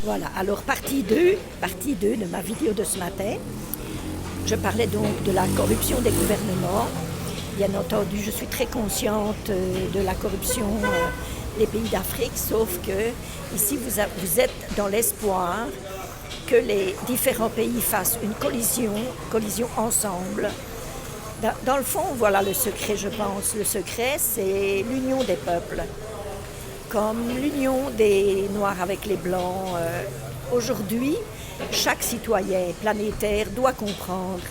Voilà, alors partie 2 de ma vidéo de ce matin. Je parlais donc de la corruption des gouvernements. Bien entendu, je suis très consciente de la corruption des pays d'Afrique, sauf que ici vous êtes dans l'espoir que les différents pays fassent une collision ensemble. Dans le fond, voilà le secret, je pense. Le secret, c'est l'union des peuples. Comme l'union des Noirs avec les Blancs. Aujourd'hui, chaque citoyen planétaire doit comprendre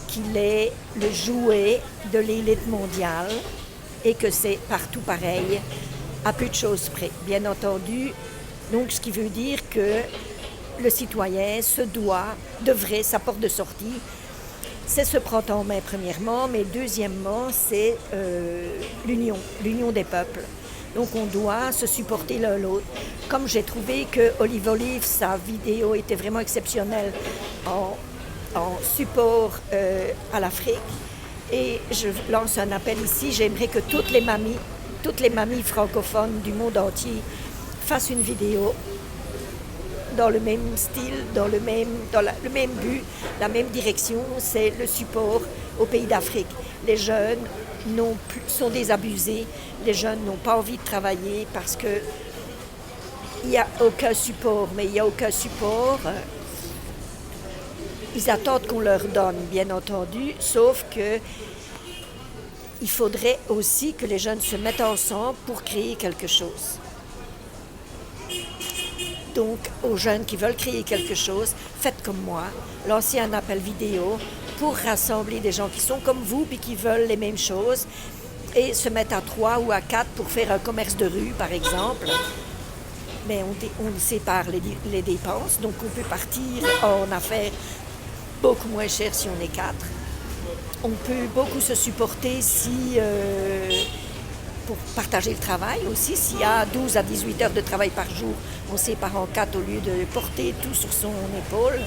qu'il est le jouet de l'élite mondiale et que c'est partout pareil, à peu de choses près. Bien entendu, donc ce qui veut dire que le citoyen devrait, sa porte de sortie, c'est se prendre en main premièrement, mais deuxièmement, c'est l'union des peuples. Donc on doit se supporter l'un l'autre. Comme j'ai trouvé que Olive, sa vidéo était vraiment exceptionnelle en support à l'Afrique, et je lance un appel ici, j'aimerais que toutes les mamies francophones du monde entier fassent une vidéo dans le même style, dans le même but, la même direction, c'est le support aux pays d'Afrique. Les jeunes sont désabusés, les jeunes n'ont pas envie de travailler parce que il n'y a aucun support, ils attendent qu'on leur donne, bien entendu, sauf que il faudrait aussi que les jeunes se mettent ensemble pour créer quelque chose. Donc, aux jeunes qui veulent créer quelque chose, faites comme moi, lancez un appel vidéo pour rassembler des gens qui sont comme vous puis qui veulent les mêmes choses et se mettre à 3 ou à 4 pour faire un commerce de rue, par exemple. Mais on sépare les dépenses, donc on peut partir en affaires beaucoup moins chères si on est 4. On peut beaucoup se supporter pour partager le travail aussi. S'il y a 12 à 18 heures de travail par jour, on sépare en 4 au lieu de porter tout sur son épaule.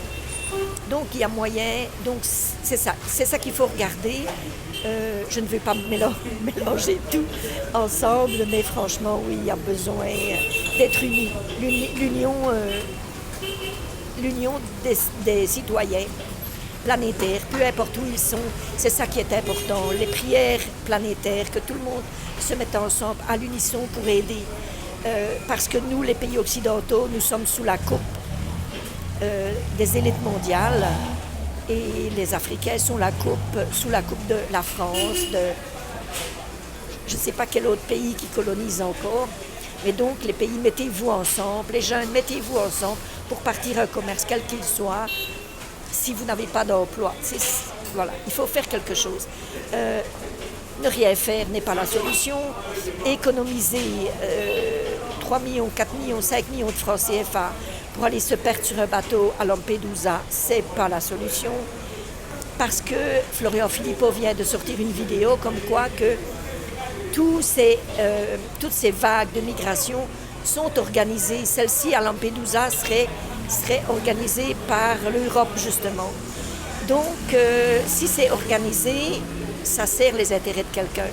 Donc il y a moyen, donc c'est ça qu'il faut regarder. Je ne veux pas mélanger tout ensemble, mais franchement, oui, il y a besoin d'être unis. L'union des citoyens planétaires, peu importe où ils sont, c'est ça qui est important. Les prières planétaires, que tout le monde se mette ensemble à l'unisson pour aider. Parce que nous, les pays occidentaux, nous sommes sous la coupe des élites mondiales et les Africains sont sous la coupe de la France, je ne sais pas quel autre pays qui colonise encore. Mais donc, les pays, mettez-vous ensemble, les jeunes, mettez-vous ensemble pour partir un commerce, quel qu'il soit, si vous n'avez pas d'emploi. Voilà, il faut faire quelque chose. Ne rien faire n'est pas la solution. Économiser 3 millions, 4 millions, 5 millions de francs CFA pour aller se perdre sur un bateau à Lampedusa, c'est pas la solution. Parce que Florian Philippot vient de sortir une vidéo comme quoi que toutes ces vagues de migration sont organisées. Celle-ci à Lampedusa serait organisée par l'Europe justement. Donc si c'est organisé, ça sert les intérêts de quelqu'un,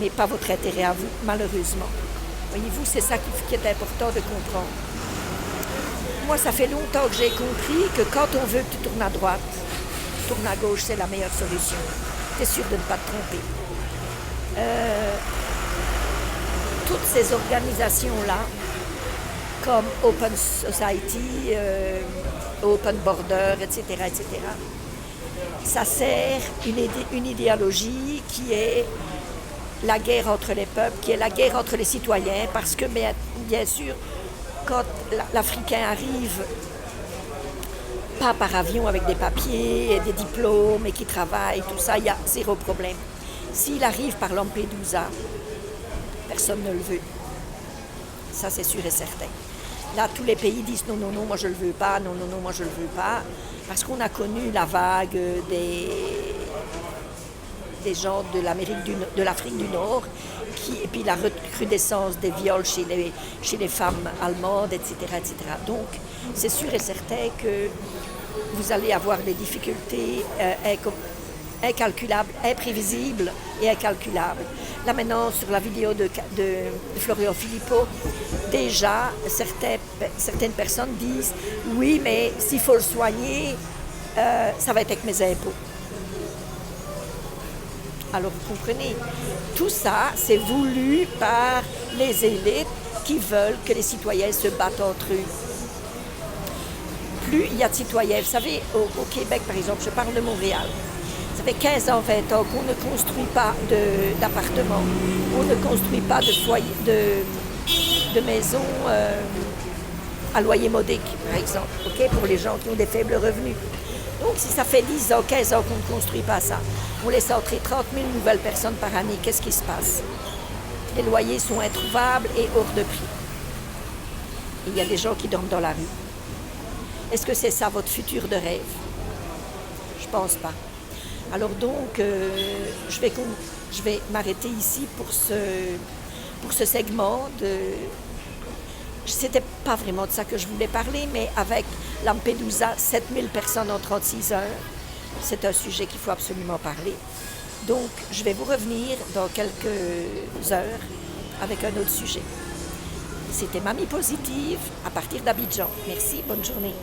mais pas votre intérêt à vous, malheureusement. Voyez-vous, c'est ça qui est important de comprendre. Moi, ça fait longtemps que j'ai compris que quand on veut que tu tournes à droite, tourne à gauche, c'est la meilleure solution. Tu es sûr de ne pas te tromper. Toutes ces organisations-là, comme Open Society, Open Border, etc., ça sert une idéologie qui est la guerre entre les peuples, qui est la guerre entre les citoyens, parce que bien sûr, quand l'Africain arrive, pas par avion avec des papiers et des diplômes et qui travaille, tout ça, il y a zéro problème. S'il arrive par Lampedusa, personne ne le veut. Ça, c'est sûr et certain. Là, tous les pays disent non, moi je ne le veux pas, non, moi je ne le veux pas, parce qu'on a connu la vague des gens de l'Afrique du Nord, et puis la recrudescence des viols chez les femmes allemandes, etc. Donc, c'est sûr et certain que vous allez avoir des difficultés incalculables, imprévisibles et incalculables. Là maintenant, sur la vidéo de Florian Philippot, déjà, certaines personnes disent « Oui, mais s'il faut le soigner, ça va être avec mes impôts. » Alors vous comprenez, tout ça, c'est voulu par les élites qui veulent que les citoyens se battent entre eux. Plus il y a de citoyens, vous savez, au Québec par exemple, je parle de Montréal, ça fait 15 ans, 20 ans qu'on ne construit pas d'appartements, on ne construit pas de foyers, de maisons à loyer modique, par exemple, okay, pour les gens qui ont des faibles revenus. Donc si ça fait 10 ans, 15 ans qu'on ne construit pas ça, on laisse entrer 30 000 nouvelles personnes par année, qu'est-ce qui se passe? Les loyers sont introuvables et hors de prix. Et il y a des gens qui dorment dans la rue. Est-ce que c'est ça votre futur de rêve? Je pense pas. Alors donc, je vais m'arrêter ici pour ce segment. C'était pas vraiment de ça que je voulais parler, mais avec Lampedusa, 7000 personnes en 36 heures, c'est un sujet qu'il faut absolument parler. Donc, je vais vous revenir dans quelques heures avec un autre sujet. C'était Mamie Positive à partir d'Abidjan. Merci, bonne journée.